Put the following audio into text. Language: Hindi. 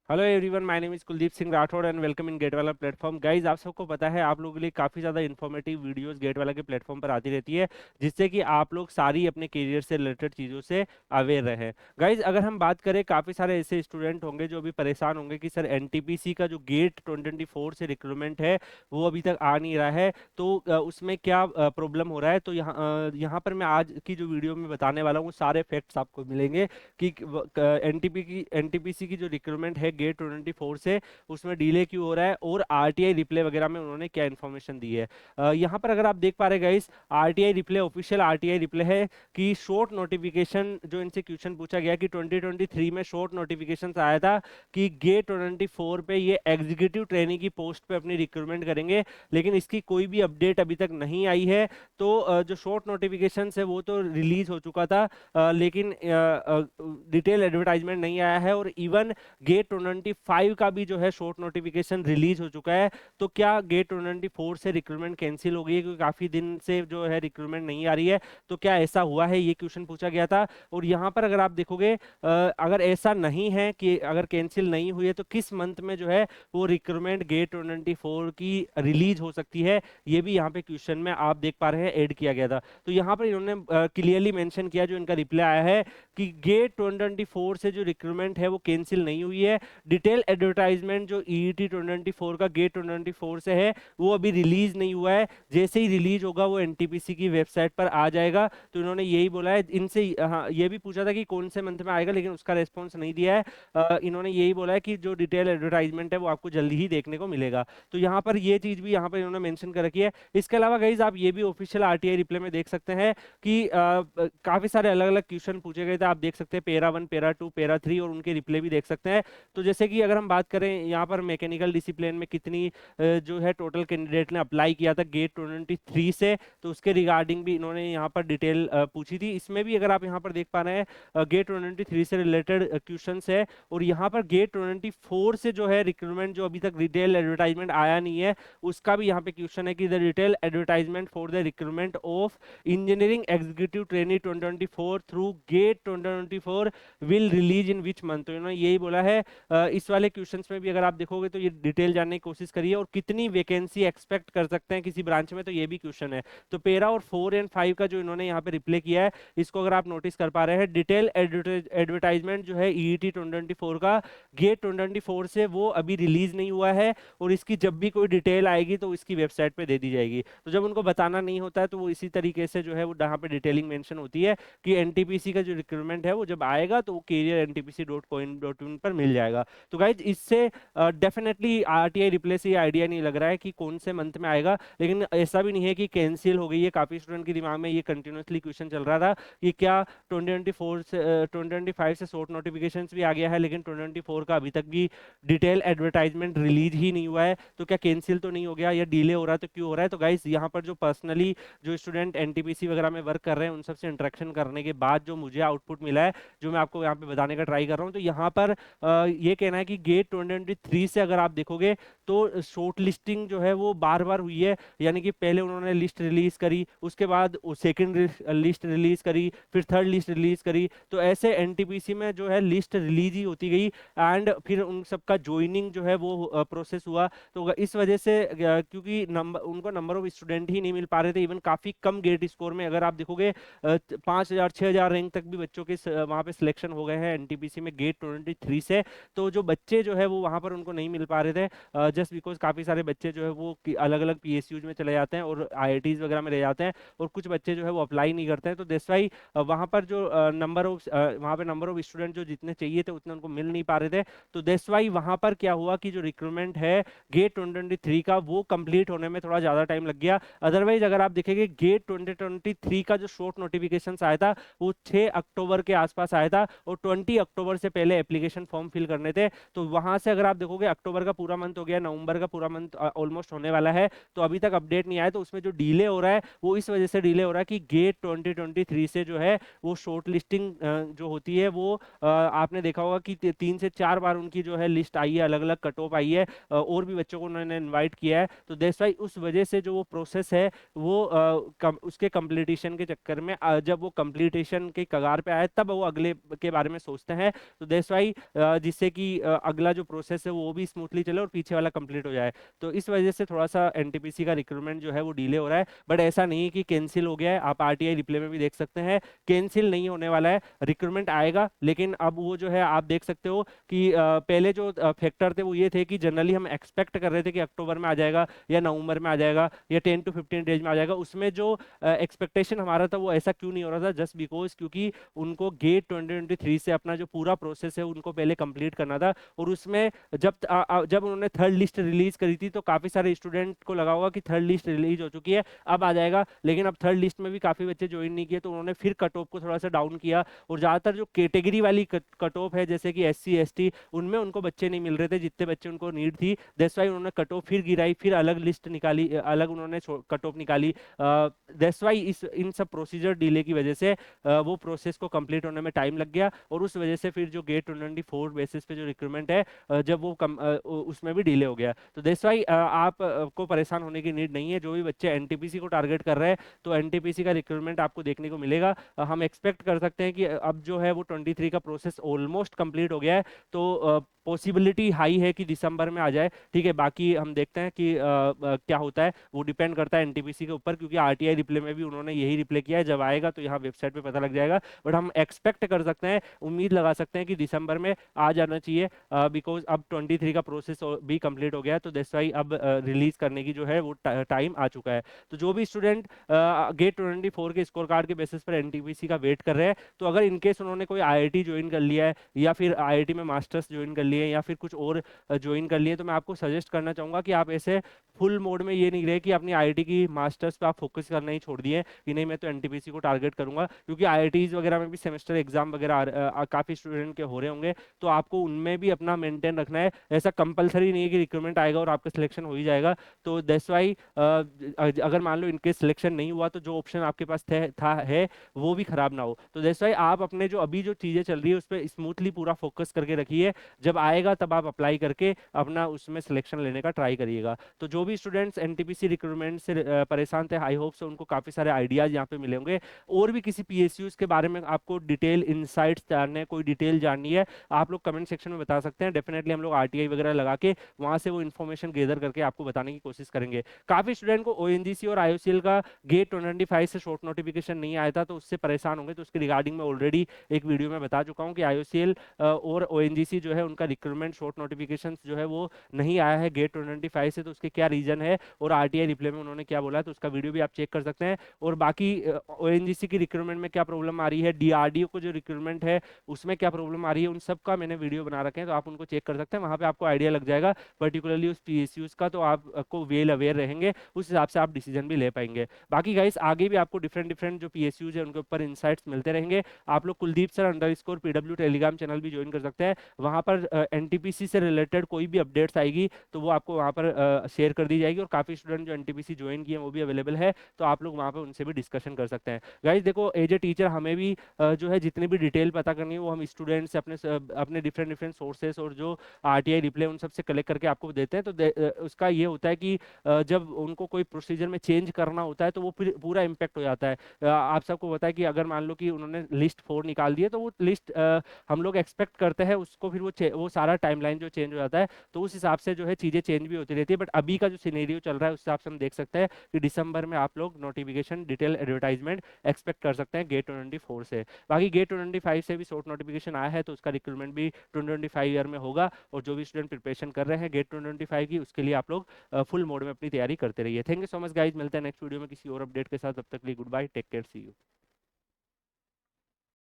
Hello everyone, my name is Kuldeep Singh Rathore and welcome in GATE वाला प्लेटफॉर्म। गाइज, आप सबको पता है आप लोगों के लिए काफ़ी ज़्यादा इन्फॉर्मेटिव वीडियोस गेट वाला के प्लेटफॉर्म पर आती रहती है, जिससे कि आप लोग सारी अपने करियर से रिलेटेड चीज़ों से अवेयर रहें। गाइज, अगर हम बात करें, काफ़ी सारे ऐसे स्टूडेंट होंगे जो अभी परेशान होंगे कि सर एनटीपीसी का जो गेट 2024 से रिक्रूटमेंट है वो अभी तक आ नहीं रहा है, तो उसमें क्या प्रॉब्लम हो रहा है। तो यहाँ पर मैं आज की जो वीडियो में बताने वाला हूँ वो सारे फैक्ट्स आपको मिलेंगे कि एनटीपीसी की जो रिक्रूटमेंट है गेट 24 से, उसमें डिले क्यों हो रहा है और आरटीआई रिप्ले वगैरह में उन्होंने क्या इन्फॉर्मेशन दी है। यहाँ पर अगर आप देख पा रहे guys, RTI replay official RTI replay है कि शॉर्ट नोटिफिकेशन जो इनसे क्वेश्चन पूछा गया कि 2023 में शॉर्ट नोटिफिकेशन आया था कि गेट 24 पे ये एग्जीक्यूटिव ट्रेनिंग की पोस्ट पे अपनी रिक्रूटमेंट करेंगे, लेकिन इसकी कोई भी अपडेट अभी तक नहीं आई है। तो जो शॉर्ट नोटिफिकेशन है वो तो रिलीज हो चुका था, लेकिन डिटेल एडवर्टाइजमेंट नहीं आया है। और इवन गेट 25 का भी जो है शॉर्ट नोटिफिकेशन रिलीज हो चुका है। तो क्या गेट 24 से रिक्रूटमेंट कैंसिल हो गई है, क्योंकि काफी दिन से जो है रिक्रूटमेंट नहीं आ रही है। तो क्या ऐसा हुआ है, ये क्वेश्चन पूछा गया था। और यहाँ पर अगर आप देखोगे, अगर ऐसा नहीं है कि अगर कैंसिल नहीं हुई है तो किस मंथ में जो है वो रिक्रूटमेंट गेट 24 की रिलीज हो सकती है, ये भी यहाँ पे क्वेश्चन में आप देख पा रहे हैं ऐड किया गया था। तो यहाँ पर इन्होंने क्लियरली मेंशन किया, जो इनका रिप्लाई आया है कि गेट 2024 से जो रिक्रूटमेंट है वो कैंसिल नहीं हुई है। डिटेल एडवर्टाइजमेंट जो ईईटी 2024 का गेट 2024 से है वो अभी रिलीज नहीं हुआ है। जैसे ही रिलीज होगा वो एनटीपीसी की वेबसाइट पर आ जाएगा। तो इन्होंने यही बोला है इनसे। हाँ, ये भी पूछा था कि कौन से मंथ में आएगा, लेकिन उसका रेस्पॉन्स नहीं दिया है। इन्होंने यही बोला है कि जो डिटेल एडवर्टाइजमेंट है वो आपको जल्दी ही देखने को मिलेगा। तो यहाँ पर ये चीज भी यहाँ पर इन्होंने मेंशन कर रखी है। इसके अलावा गाइज, आप ये भी ऑफिशियल आरटीआई रिप्लाई में देख सकते हैं कि काफी सारे अलग अलग क्वेश्चन पूछे गए थे। आप देख सकते हैं पेरा 1, पेरा 2, पेरा 3, और उनके रिप्लाई भी देख सकते हैं। तो जैसे कि अगर हम बात करें यहाँ पर मैकेनिकल डिसिप्लिन में कितनी जो है टोटल कैंडिडेट ने अप्लाई किया था गेट 23 से, तो उसके रिगार्डिंग भी इन्होंने यहाँ पर डिटेल पूछी थी। इसमें भी अगर आप यहाँ पर देख पा रहे हैं गेट 23 से रिलेटेड क्वेश्चन है। और यहाँ पर गेट 24 से जो है रिक्रूटमेंट जो अभी तक डिटेल एडवर्टाइजमेंट आया नहीं है, उसका भी यहाँ पे क्वेश्चन है कि the detail advertisement for the recruitment of engineering executive trainee 2024 through GATE 2024 will release in which month. तो इन्होंने यही बोला है। इस वाले क्वेश्चंस में भी अगर आप देखोगे तो ये डिटेल जानने की कोशिश करिए, और कितनी वैकेंसी एक्सपेक्ट कर सकते हैं किसी ब्रांच में, तो ये भी क्वेश्चन है। तो पेरा और 4 एंड 5 का जो इन्होंने यहाँ पे रिप्लाई किया है, इसको अगर आप नोटिस कर पा रहे हैं, डिटेल एडवर्टाइजमेंट जो है ईईटी 2024 का गेट 2024 से वो अभी रिलीज नहीं हुआ है। और इसकी जब भी कोई डिटेल आएगी तो इसकी वेबसाइट पे दे दी जाएगी। तो जब उनको बताना नहीं होता है तो वो इसी तरीके से जो है वो यहाँ पे डिटेलिंग मेंशन होती है कि एनटीपीसी का जो रिक्रूटमेंट है वो जब आएगा तो वो कैरियर nTPC.coin.in पर मिल जाएगा। तो गाइज, इससे डेफिनेटली आरटीआई रिप्ले से आइडिया नहीं लग रहा है कि कौन से मंथ में आएगा। लेकिन ऐसा भी नहीं है कि कैंसिल हो गई है। काफी स्टूडेंट के दिमाग में ये कंटिन्यूसली क्वेश्चन चल रहा था कि क्या 2024 से 2025 से शॉर्ट नोटिफिकेशंस भी आ गया है, लेकिन 2024 का अभी तक भी डिटेल एडवर्टाइजमेंट रिलीज ही नहीं हुआ है। तो क्या कैंसिल तो नहीं हो गया या डिले हो रहा है, तो क्यों हो रहा है। तो गाइस, यहाँ पर जो पर्सनली जो स्टूडेंट एनटीपीसी वगैरह में वर्क कर रहे हैं उन सबसे इंटरेक्शन करने के बाद जो मुझे आउटपुट मिला है, जो मैं आपको यहाँ पे बताने का ट्राई कर रहा हूँ, तो यहाँ पर ये कहना है कि गेट 2023 से अगर आप देखोगे तो शॉर्ट लिस्टिंग जो है वो बार बार हुई है। यानी कि पहले उन्होंने लिस्ट रिलीज करी, उसके बाद सेकेंड लिस्ट रिलीज करी, फिर थर्ड लिस्ट रिलीज करी। तो ऐसे एनटीपीसी में जो है लिस्ट रिलीज ही होती गई, एंड फिर उन सबका ज्वाइनिंग जो है वो प्रोसेस हुआ। तो इस वजह से क्योंकि नंबर उनको नंबर ऑफ स्टूडेंट ही नहीं मिल पा रहे थे, इवन काफी कम गेट स्कोर में अगर आप देखोगे 5,000 6,000 रैंक तक भी बच्चों के वहां पे सिलेक्शन हो गए हैं एनटीपीसी में गेट 23 से। तो जो बच्चे जो है वो वहां पर उनको नहीं मिल पा रहे थे, जस्ट बिकॉज काफी सारे बच्चे जो है वो अलग अलग पीएसयूज में चले जाते हैं और आईआईटीज वगैरह में रह जाते हैं, और कुछ बच्चे जो है वो अप्लाई नहीं करते हैं। तो दैट्स व्हाई वहां पर जो नंबर ऑफ स्टूडेंट जो जितने चाहिए थे उतने उनको मिल नहीं पा रहे थे। तो दैट्स व्हाई वहां पर क्या हुआ कि जो रिक्रूटमेंट है गेट 2023 का वो कंप्लीट होने में थोड़ा ज्यादा टाइम लग गया। अदरवाइज अगर आप देखेंगे गेट 2023 का जो शॉर्ट नोटिफिकेशन आया था वो 6 अक्टूबर के आसपास आया था, और 20 अक्टूबर से पहले एप्लीकेशन फॉर्म फिल करने थे। तो वहां से अगर आप देखोगे अक्टूबर का पूरा मंथ हो गया, नवंबर का पूरा मंथ ऑलमोस्ट होने वाला है, तो अभी तक अपडेट नहीं आया। तो उसमें जो डिले हो रहा है वो इस वजह से डिले हो रहा है कि गेट 2023 से जो है वो शॉर्ट लिस्टिंग जो होती है वो आपने देखा होगा कि 3 से 4 बार उनकी जो है लिस्ट आई है, अलग अलग कट ऑफ आई है, और भी बच्चों को उन्होंने इनवाइट किया है। तो दैट्स व्हाई उस वजह से जो वो प्रोसेस है वो उसके कंप्लीटेशन के चक्कर में जब वो कंप्लीटेशन के कगार पे आए तब वो अगले के बारे में सोचते हैं। तो दैट्स वाई, जिससे कि अगला जो प्रोसेस है वो भी स्मूथली चले और पीछे वाला कंप्लीट हो जाए। तो इस वजह से थोड़ा सा एनटीपीसी का रिक्रूटमेंट जो है वो डिले हो रहा है। बट ऐसा नहीं है कि कैंसिल हो गया है, आप आरटीआई रिप्ले में भी देख सकते हैं, कैंसिल नहीं होने वाला है, रिक्रूटमेंट आएगा। लेकिन अब वो जो है आप देख सकते हो कि पहले जो फैक्टर थे वो ये थे कि जनरली हम एक्सपेक्ट कर रहे थे कि अक्टूबर में आ जाएगा या नवंबर में आ जाएगा या 10 to 15 डेज में आ जाएगा। उसमें जो एक्सपेक्टेशन हमारा था वो ऐसा क्यों नहीं हो रहा था, जस्ट बिकॉज क्योंकि उनको गेट 2023 से अपना जो पूरा प्रोसेस है उनको पहले कंप्लीट करना था। और उसमें जब उन्होंने थर्ड लिस्ट रिलीज करी थी तो काफी सारे स्टूडेंट को लगा होगा कि थर्ड लिस्ट रिलीज हो चुकी है, अब आ जाएगा। लेकिन अब थर्ड लिस्ट में भी काफी बच्चे ज्वाइन नहीं किए, तो उन्होंने फिर कट ऑफ को थोड़ा सा डाउन किया। और ज्यादातर जो कैटेगरी वाली कट ऑफ है, जैसे कि SC ST, उनमें उनको बच्चे नहीं मिल रहे थे जितने बच्चे उनको नीड थी। दैट्स वाई उन्होंने कट ऑफ फिर गिराई, फिर अलग लिस्ट निकाली, अलग उन्होंने कट ऑफ निकाली। दैट्स वाई इस इन सब प्रोसीजर डिले की वजह से वो प्रोसेस को कंप्लीट होने में टाइम लग गया। और उस वजह से फिर जो गेट 2024 बेसिस पे जो रिक्रूटमेंट है, जब वो उसमें भी डिले हो गया। तो दैट्स वाई आप को परेशान होने की नीड नहीं है। जो भी बच्चे एनटीपीसी को टारगेट कर रहे हैं तो एनटीपीसी का रिक्रूटमेंट आपको देखने को मिलेगा। हम एक्सपेक्ट कर सकते हैं कि अब जो है वो 23 का प्रोसेस ऑलमोस्ट कंप्लीट हो गया है, तो पॉसिबिलिटी हाई है कि दिसंबर में आ जाए। ठीक है, बाकी हम देखते हैं कि क्या होता है, वो डिपेंड करता है एनटीपीसी के ऊपर, क्योंकि आरटीआई रिप्ले में भी उन्होंने यही रिप्ले किया है। जब आएगा तो यहाँ वेबसाइट पे पता लग जाएगा। बट हम एक्सपेक्ट कर सकते हैं, उम्मीद लगा सकते हैं कि दिसंबर में आ जाना चाहिए, बिकॉज अब 23 का प्रोसेस भी कंप्लीट हो गया है। तो दैट्स वाई अब रिलीज करने की जो है वो टाइम आ चुका है। तो जो भी स्टूडेंट गेट 24 के स्कोर कार्ड के बेसिस पर एनटीपीसी का वेट कर रहे हैं, तो अगर इनकेस उन्होंने कोई आईआईटी ज्वाइन कर लिया है या फिर आईआईटी में मास्टर्स ज्वाइन कर लिए या फिर कुछ और ज्वाइन कर लिए, तो मैं आपको सजेस्ट करना चाहूंगा कि आप ऐसे फुल मोड में ये नहीं रहे कि अपनी आईआईटी की मास्टर्स पे आप फोकस करना ही छोड़ दिए कि नहीं मैं तो एनटीपीसी को टारगेट करूंगा। क्योंकि आईआईटीज वगैरह में भी सेमेस्टर एग्जाम वगैरह काफी स्टूडेंट के हो रहे होंगे, तो आपको उनमें भी अपना मेंटेन रखना है। ऐसा कंपलसरी नहीं है कि रिक्रूटमेंट आएगा और आपका सिलेक्शन हो ही जाएगा। तो दैट्स वाई अगर मान लो इनकेस सिलेक्शन नहीं हुआ तो जो ऑप्शन आपके पास था है वो भी खराब ना हो। तो दैट्स वाई आप अपने जो अभी जो चीजें चल रही है उस पर स्मूथली पूरा फोकस करके रखिए। जब आएगा तब आप अप्लाई करके अपना उसमें सिलेक्शन लेने का ट्राई करिएगा। तो जो भी स्टूडेंट्स एनटीपीसी रिक्रूटमेंट से परेशान थे, आई होप से उनको काफी सारे आइडियाज यहाँ पे मिले होंगे। और भी किसी पीएसयूज के बारे में आपको डिटेल इंसाइट्स जानने, कोई डिटेल जाननी है, आप लोग कमेंट सेक्शन में बता सकते हैं। डेफिनेटली हम लोग आरटीआई वगैरह लगा के वहां से वो इन्फॉर्मेशन गैदर करके आपको बताने की कोशिश करेंगे। काफी स्टूडेंट को ओएनजीसी और आईओसीएल का गेट 25 से शॉर्ट नोटिफिकेशन नहीं आया था, तो उससे परेशान होंगे। तो उसके रिगार्डिंग में ऑलरेडी एक वीडियो में बता चुका हूँ कि आईओसीएल और ओएनजीसी जो है उनका रिक्रूटमेंट शॉर्ट नोटिफिकेशन जो है वो नहीं आया है गेट 25 से, तो उसके क्या रीजन है और आरटीआई रिप्ले में उन्होंने क्या बोला है, तो उसका वीडियो भी आप चेक कर सकते हैं। और बाकी ओएनजीसी की रिक्रूटमेंट में क्या प्रॉब्लम आ रही है, डीआरडीओ को जो रिक्रूटमेंट है उसमें क्या प्रॉब्लम आ रही है, उन सब का मैंने वीडियो बना रखे हैं, तो आप उनको चेक कर सकते हैं। वहां पे आपको आइडिया लग जाएगा पर्टिकुलरली उस पीएसयूज का, तो आपको वेल अवेयर रहेंगे, उस हिसाब से आप डिसीजन भी ले पाएंगे। बाकी गाइस आगे भी आपको डिफरेंट डिफरेंट जो पीएसयूज है उनके ऊपर इंसाइट्स मिलते रहेंगे। आप लोग Kuldeep sir underscore PW Telegram channel भी ज्वाइन कर सकते हैं। वहां पर एनटीपीसी से रिलेटेड कोई भी अपडेट्स आएगी तो वो आपको वहां पर शेयर कर दी जाएगी। और काफी स्टूडेंट जो एनटीपीसी ज्वाइन किए हैं वो भी अवेलेबल है, तो आप लोग वहां पर उनसे भी डिस्कशन कर सकते हैं। गाइस देखो, एज ए टीचर हमें भी जो है जितनी भी डिटेल पता करनी है वो हम स्टूडेंट से अपने डिफरेंट डिफरेंट सोर्सेस और जो आरटीआई रिप्ले उन सब से कलेक्ट करके आपको देते हैं। तो उसका ये होता है कि जब उनको कोई प्रोसीजर में चेंज करना होता है तो वो फिर पूरा इम्पेक्ट हो जाता है। आप सबको पता है कि अगर मान लो कि उन्होंने लिस्ट 4 निकाल दी है, तो वो लिस्ट हम लोग एक्सपेक्ट करते हैं उसको फिर वो सारा टाइमलाइन जो चेंज हो जाता है, तो उस हिसाब से जो है चीजें चेंज भी होती रहती है। बट अभी का जो सिनेरियो चल रहा है उस हिसाब से हम देख सकते हैं कि दिसंबर में आप लोग नोटिफिकेशन डिटेल एडवर्टाइजमेंट एक्सपेक्ट कर सकते हैं गेट 24 से। बाकी गेट 25 से भी शॉर्ट नोटिफिकेशन आया है, तो उसका रिक्रूटमेंट भी 2025 ईयर में होगा। और जो भी स्टूडेंट प्रिपरेशन कर रहे हैं गेट 2025 की, उसके लिए आप लोग फुल मोड में अपनी तैयारी करते रहिए। Thank you so much guys, मिलते हैं नेक्स्ट वीडियो में किसी और अपडेट के साथ। तब तक के लिए good bye, take care, see you.